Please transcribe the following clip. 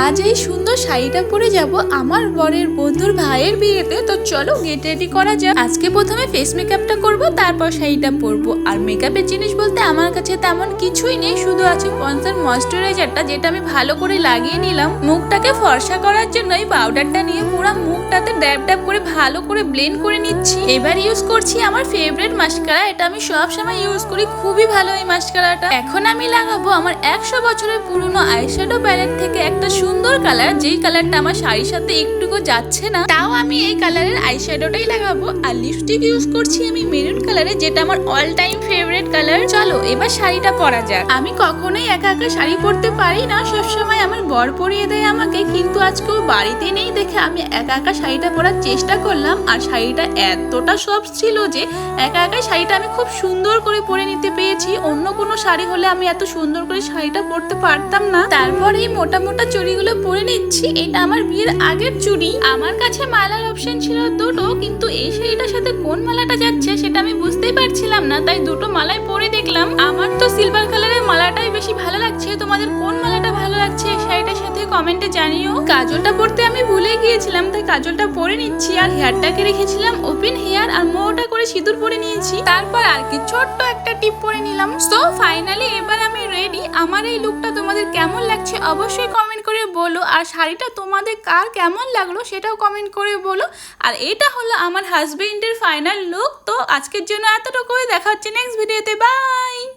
আজ এই সুন্দর শাড়িটা পরে যাব আমার বরের বন্ধুর ভাইয়ের বিয়েতে। তো চলো গেট রেডি করা যাক। আজকে প্রথমে ফেস মেকআপটা করব, তারপর শাড়িটা পরবো। আর মেকআপের জিনিস বলতে আমার কাছে তেমন কিছুই নেই, শুধু আছে পন্সের ময়েশ্চারাইজারটা, যেটা আমি ভালো করে লাগিয়ে নিলাম। মুখটাকে ফর্সা করার জন্য এই পাউডারটা নিয়ে পুরো মুখটাতে ড্যাব ড্যাব করে ভালো করে ব্লেন্ড করে নিচ্ছি। এবার ইউজ করছি আমার ফেভারিট মাস্কারা, এটা আমি সব সময় ইউজ করি, খুবই ভালো এই মাস্কারাটা। এখন আমি লাগাবো আমার 100 বছরের পুরনো আইশ্যাডো প্যালেট থেকে একটা সুন্দর কালার, যেই কালারটা আমার শাড়ির সাথে একটুকু যাচ্ছে না, তাও আমি এই কালারের আইশ্যাডোটাই লাগাবো। আর লিপস্টিক ইউজ করছি আমি মেরুন কালারে, যেটা আমার অল টাইম ফেভারিট কালার। চলো এবার শাড়িটা পরা যাক। আমি কখনোই একা একা শাড়ি পরতে পারি না, সবসময় আমার বর পরিয়ে দেয় আমাকে, কিন্তু আজকে ও বাড়িতে নেই দেখে আমি একা একা শাড়িটা পরার চেষ্টা করলাম। আর শাড়িটা এতটা সফট ছিল যে একা একা শাড়িটা আমি খুব সুন্দর করে পরে নিতে পেরেছি। অন্য কোনো শাড়ি হলে আমি এত সুন্দর করে শাড়িটা পরতে পারতাম না। তারপর এই মোটা মোটা চুড়িগুলো পরে নিচ্ছি। এটা আমার বিয়ের আগের চুড়ি। আমার কাছে মালার অপশন ছিল দুটো, কিন্তু এই শাড়িটার সাথে কোন মালাটা যাচ্ছে সেটা আমি বুঝতেই পারছিলাম না, তাই দুটো মালাই পরে দেখলাম। আমার তো সিলভার কালারের মালাটাই বেশি ভালো লাগছে। তোমাদের কোন মালাটা ভালো লাগছে এই শাড়িটার সাথে কমেন্টে জানিও। কাজলটা পরতে আমি ভুলে গিয়েছিলাম, তাই কাজলটা পরে নিচ্ছি। আর হেয়ারটাকে রেখেছিলাম ওপেন হেয়ার, আর মোটা করে সিঁদুর পরে নিয়েছি। তারপর আর কি ছোট্ট একটা টিপ পরে নিলাম। সো ফাইনালি এবার আমি রেডি। আমার এই লুকটা তোমাদের কেমন লাগছে অবশ্যই কমেন্ট করে বলো। আর শাড়িটা তোমাদের কার কেমন লাগলো সেটাও কমেন্ট করে বলো। আর এটা হলো আমার হাজবেন্ডের ফাইনাল লুক। তো আজকের জন্য এতটুকুই, দেখা হচ্ছে নেক্সট ভিডিওতে। বাই।